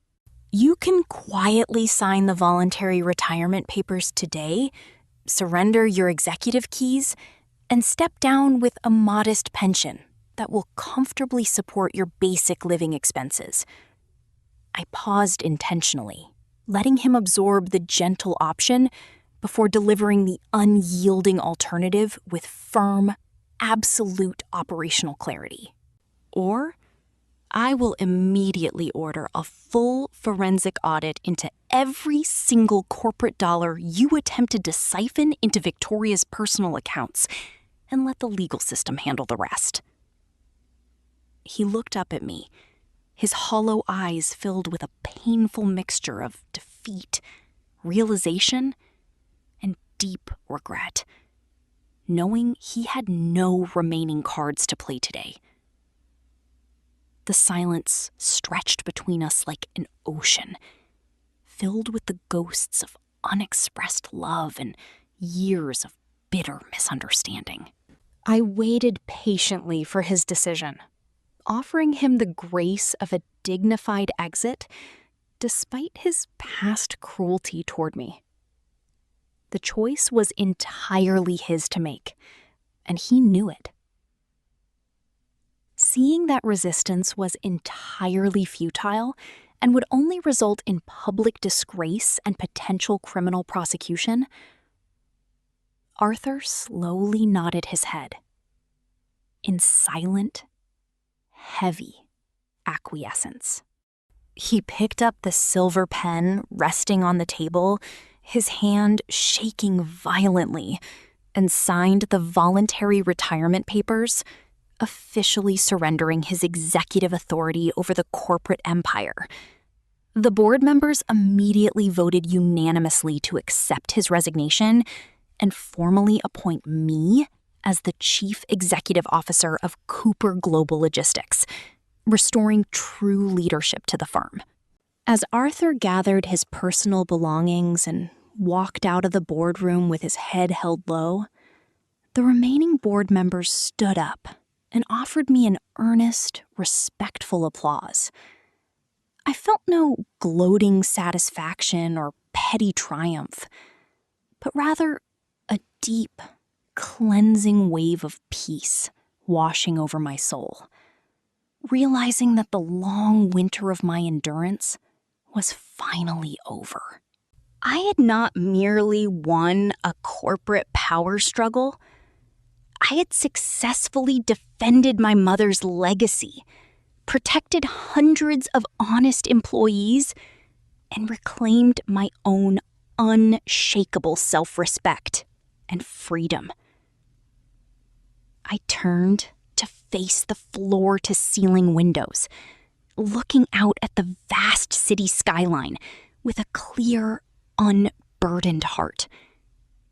S1: You can quietly sign the voluntary retirement papers today, surrender your executive keys, and step down with a modest pension that will comfortably support your basic living expenses. I paused intentionally, letting him absorb the gentle option before delivering the unyielding alternative with firm, absolute operational clarity. Or I will immediately order a full forensic audit into every single corporate dollar you attempted to siphon into Victoria's personal accounts and let the legal system handle the rest. He looked up at me, his hollow eyes filled with a painful mixture of defeat, realization, and deep regret, knowing he had no remaining cards to play today. The silence stretched between us like an ocean, filled with the ghosts of unexpressed love and years of bitter misunderstanding. I waited patiently for his decision, offering him the grace of a dignified exit despite his past cruelty toward me. The choice was entirely his to make, and he knew it. Seeing that resistance was entirely futile and would only result in public disgrace and potential criminal prosecution, Arthur slowly nodded his head in silent, heavy acquiescence. He picked up the silver pen resting on the table, his hand shaking violently, and signed the voluntary retirement papers, officially surrendering his executive authority over the corporate empire. The board members immediately voted unanimously to accept his resignation and formally appoint me as the chief executive officer of Cooper Global Logistics, restoring true leadership to the firm. As Arthur gathered his personal belongings and walked out of the boardroom with his head held low, the remaining board members stood up and offered me an earnest, respectful applause. I felt no gloating satisfaction or petty triumph, but rather a deep, cleansing wave of peace washing over my soul, realizing that the long winter of my endurance was finally over. I had not merely won a corporate power struggle, I had successfully defended my mother's legacy, protected hundreds of honest employees, and reclaimed my own unshakable self-respect and freedom. I turned to face the floor-to-ceiling windows, looking out at the vast city skyline with a clear, unburdened heart,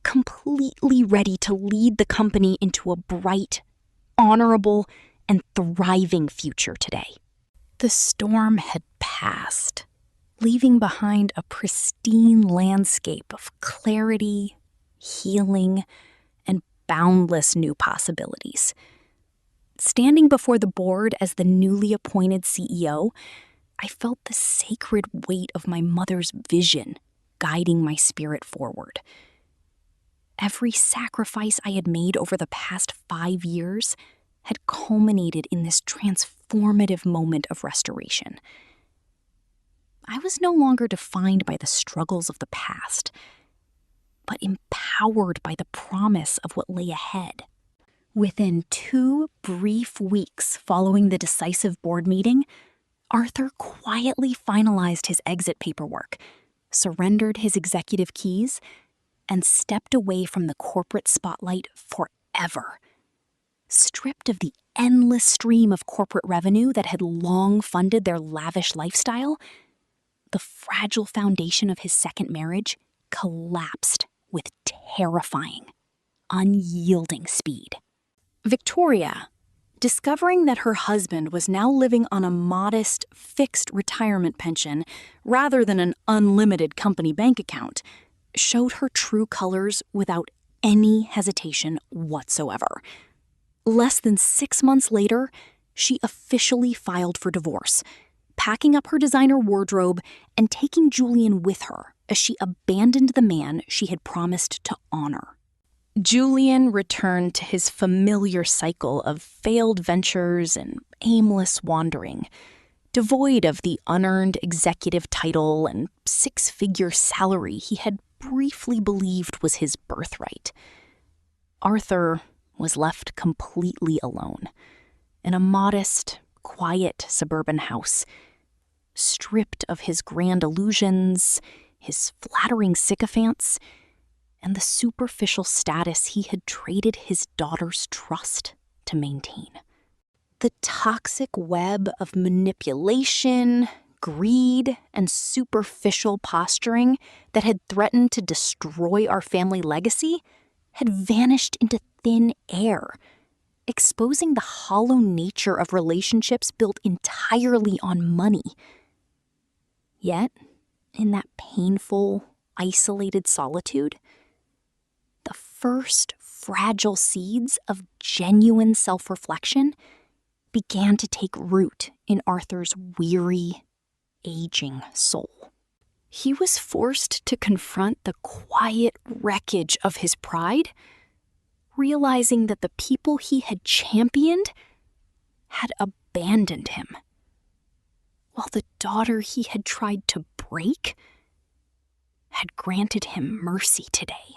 S1: completely ready to lead the company into a bright, honorable, and thriving future today. The storm had passed, leaving behind a pristine landscape of clarity, healing, and boundless new possibilities. Standing before the board as the newly appointed CEO, I felt the sacred weight of my mother's vision guiding my spirit forward. Every sacrifice I had made over the past 5 years had culminated in this transformative moment of restoration. I was no longer defined by the struggles of the past, but empowered by the promise of what lay ahead. Within 2 brief weeks following the decisive board meeting, Arthur quietly finalized his exit paperwork, surrendered his executive keys, and stepped away from the corporate spotlight forever. Stripped of the endless stream of corporate revenue that had long funded their lavish lifestyle, the fragile foundation of his second marriage collapsed with terrifying, unyielding speed. Victoria, discovering that her husband was now living on a modest, fixed retirement pension rather than an unlimited company bank account, showed her true colors without any hesitation whatsoever. Less than 6 months later, she officially filed for divorce, packing up her designer wardrobe and taking Julian with her as she abandoned the man she had promised to honor. Julian returned to his familiar cycle of failed ventures and aimless wandering, devoid of the unearned executive title and 6-figure salary he had briefly believed was his birthright. Arthur was left completely alone in a modest, quiet suburban house, stripped of his grand illusions, his flattering sycophants, and the superficial status he had traded his daughter's trust to maintain. The toxic web of manipulation, greed, and superficial posturing that had threatened to destroy our family legacy had vanished into thin air, exposing the hollow nature of relationships built entirely on money. Yet, in that painful, isolated solitude, the first fragile seeds of genuine self-reflection began to take root in Arthur's weary, aging soul. He was forced to confront the quiet wreckage of his pride, realizing that the people he had championed had abandoned him, while the daughter he had tried to break had granted him mercy today.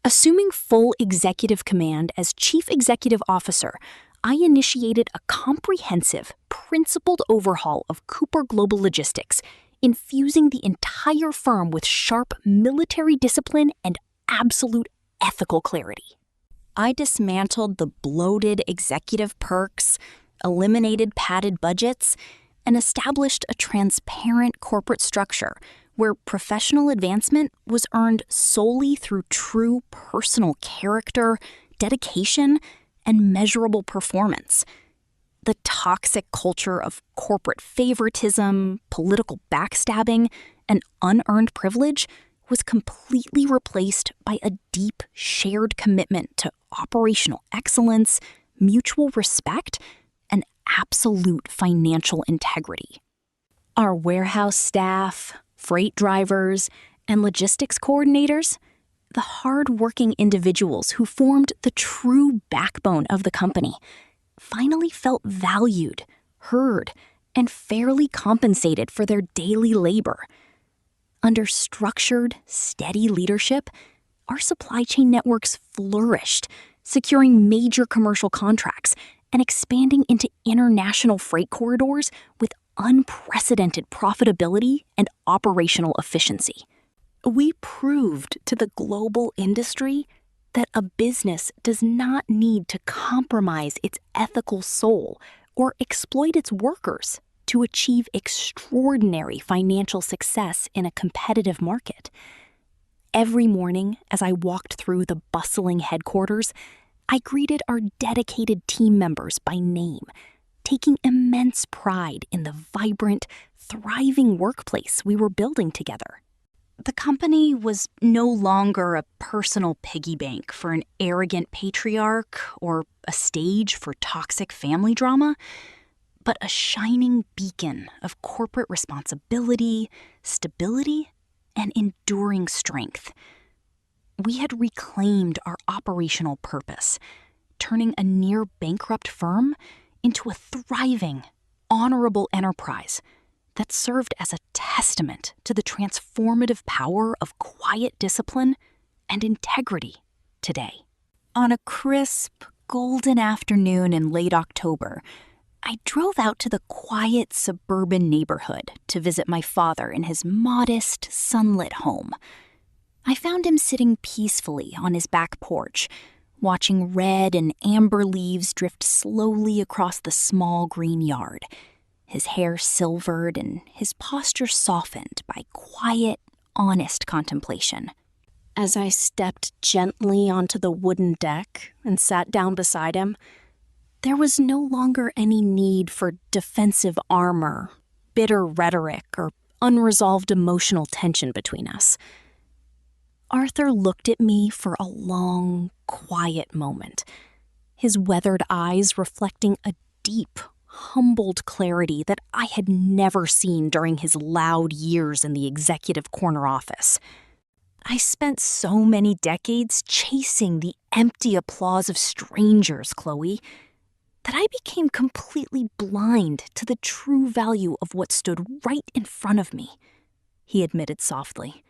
S1: Assuming full executive command as chief executive officer, I initiated a comprehensive, principled overhaul of Cooper Global Logistics, infusing the entire firm with sharp military discipline and absolute ethical clarity. I dismantled the bloated executive perks, eliminated padded budgets, and established a transparent corporate structure where professional advancement was earned solely through true personal character, dedication, and measurable performance. The toxic culture of corporate favoritism, political backstabbing, and unearned privilege was completely replaced by a deep, shared commitment to operational excellence, mutual respect, and absolute financial integrity. Our warehouse staff, freight drivers, and logistics coordinators, the hard-working individuals who formed the true backbone of the company, finally felt valued, heard, and fairly compensated for their daily labor. Under structured, steady leadership, our supply chain networks flourished, securing major commercial contracts and expanding into international freight corridors with unprecedented profitability and operational efficiency. We proved to the global industry that a business does not need to compromise its ethical soul or exploit its workers to achieve extraordinary financial success in a competitive market. Every morning, as I walked through the bustling headquarters, I greeted our dedicated team members by name, taking immense pride in the vibrant, thriving workplace we were building together. The company was no longer a personal piggy bank for an arrogant patriarch or a stage for toxic family drama, but a shining beacon of corporate responsibility, stability, and enduring strength. We had reclaimed our operational purpose, turning a near-bankrupt firm into a thriving, honorable enterprise that served as a testament to the transformative power of quiet discipline and integrity today. On a crisp, golden afternoon in late October, I drove out to the quiet suburban neighborhood to visit my father in his modest, sunlit home. I found him sitting peacefully on his back porch, watching red and amber leaves drift slowly across the small green yard, his hair silvered and his posture softened by quiet, honest contemplation. As I stepped gently onto the wooden deck and sat down beside him, there was no longer any need for defensive armor, bitter rhetoric, or unresolved emotional tension between us. Arthur looked at me for a long, quiet moment, his weathered eyes reflecting a deep, humbled clarity that I had never seen during his loud years in the executive corner office. I spent so many decades chasing the empty applause of strangers, Chloe, that I became completely blind to the true value of what stood right in front of me, he admitted softly,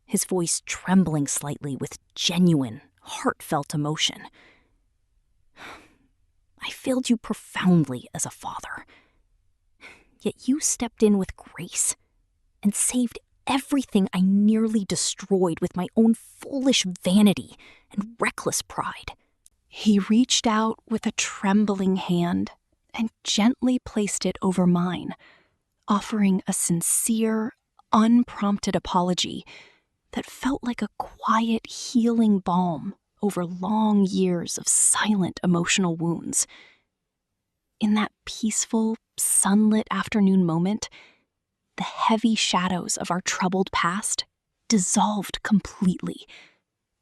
S1: his voice trembling slightly with genuine, heartfelt emotion. I failed you profoundly as a father. Yet you stepped in with grace and saved everything I nearly destroyed with my own foolish vanity and reckless pride. He reached out with a trembling hand and gently placed it over mine, offering a sincere, unprompted apology that felt like a quiet, healing balm over long years of silent emotional wounds. In that peaceful, sunlit afternoon moment, the heavy shadows of our troubled past dissolved completely,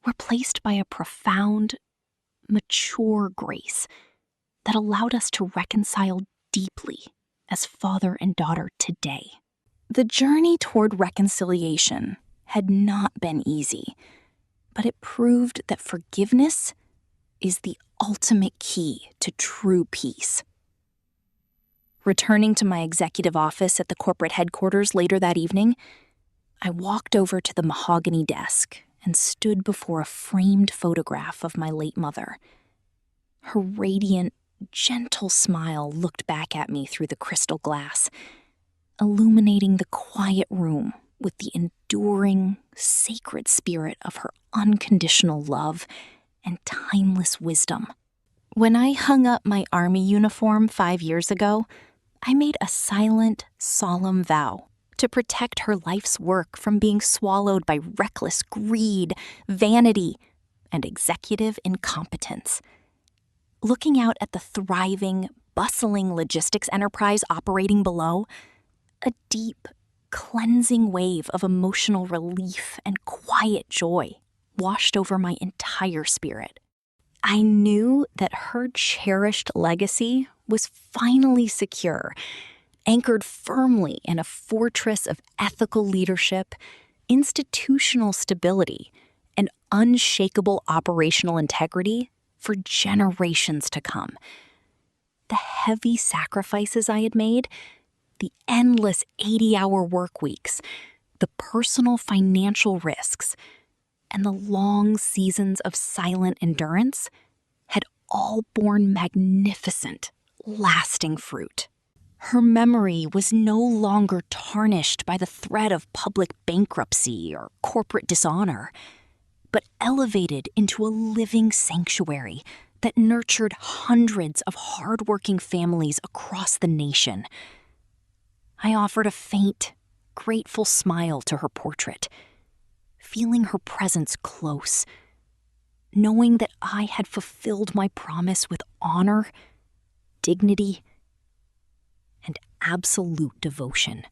S1: replaced by a profound, mature grace that allowed us to reconcile deeply as father and daughter today. The journey toward reconciliation had not been easy, but it proved that forgiveness is the ultimate key to true peace. Returning to my executive office at the corporate headquarters later that evening, I walked over to the mahogany desk and stood before a framed photograph of my late mother. Her radiant, gentle smile looked back at me through the crystal glass, illuminating the quiet room with the enduring, sacred spirit of her unconditional love and timeless wisdom. When I hung up my army uniform 5 years ago, I made a silent, solemn vow to protect her life's work from being swallowed by reckless greed, vanity, and executive incompetence. Looking out at the thriving, bustling logistics enterprise operating below, a deep, cleansing wave of emotional relief and quiet joy washed over my entire spirit. I knew that her cherished legacy was finally secure, anchored firmly in a fortress of ethical leadership, institutional stability, and unshakable operational integrity for generations to come. The heavy sacrifices I had made, the endless 80-hour work weeks, the personal financial risks, and the long seasons of silent endurance had all borne magnificent, lasting fruit. Her memory was no longer tarnished by the threat of public bankruptcy or corporate dishonor, but elevated into a living sanctuary that nurtured hundreds of hardworking families across the nation. I offered a faint, grateful smile to her portrait, feeling her presence close, knowing that I had fulfilled my promise with honor, dignity, and absolute devotion.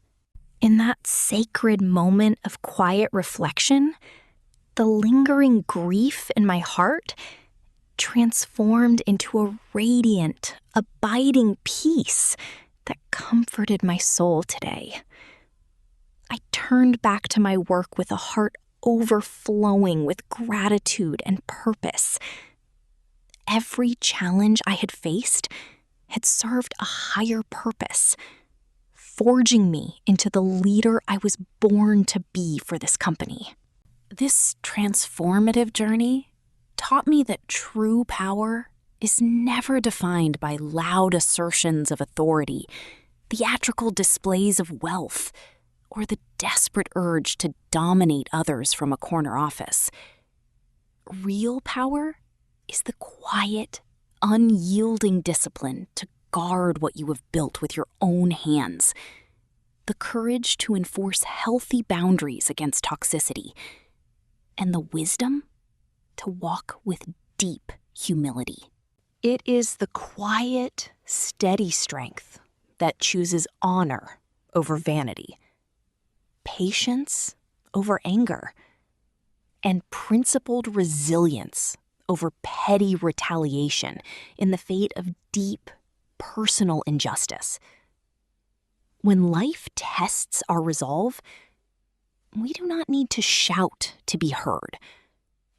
S1: In that sacred moment of quiet reflection, the lingering grief in my heart transformed into a radiant, abiding peace that comforted my soul today. I turned back to my work with a heart overflowing with gratitude and purpose. Every challenge I had faced had served a higher purpose, forging me into the leader I was born to be for this company. This transformative journey taught me that true power is never defined by loud assertions of authority, theatrical displays of wealth, or the desperate urge to dominate others from a corner office. Real power is the quiet, unyielding discipline to guard what you have built with your own hands, the courage to enforce healthy boundaries against toxicity, and the wisdom to walk with deep humility. It is the quiet, steady strength that chooses honor over vanity, patience over anger, and principled resilience over petty retaliation in the fate of deep, personal injustice. When life tests our resolve, we do not need to shout to be heard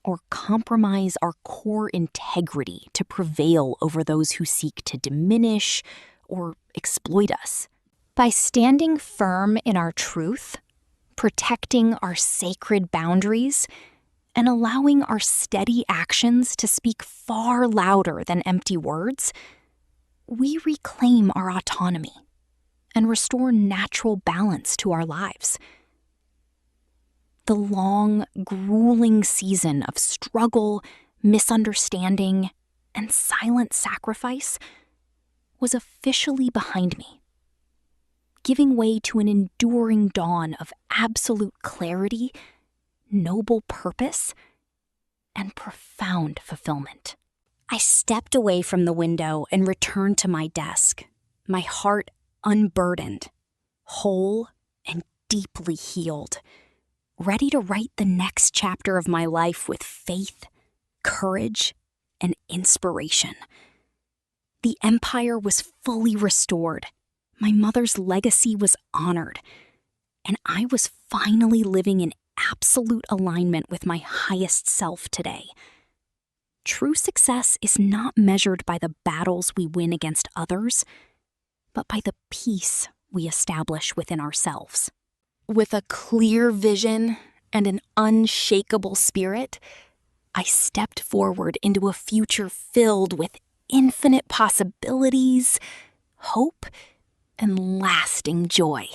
S1: or compromise our core integrity to prevail over those who seek to diminish or exploit us. By standing firm in our truth, protecting our sacred boundaries, and allowing our steady actions to speak far louder than empty words, we reclaim our autonomy and restore natural balance to our lives. The long, grueling season of struggle, misunderstanding, and silent sacrifice was officially behind me, giving way to an enduring dawn of absolute clarity, noble purpose, and profound fulfillment. I stepped away from the window and returned to my desk, my heart unburdened, whole, and deeply healed, ready to write the next chapter of my life with faith, courage, and inspiration. The empire was fully restored, my mother's legacy was honored, and I was finally living in absolute alignment with my highest self today. True success is not measured by the battles we win against others, but by the peace we establish within ourselves. With a clear vision and an unshakable spirit, I stepped forward into a future filled with infinite possibilities, hope, and lasting joy.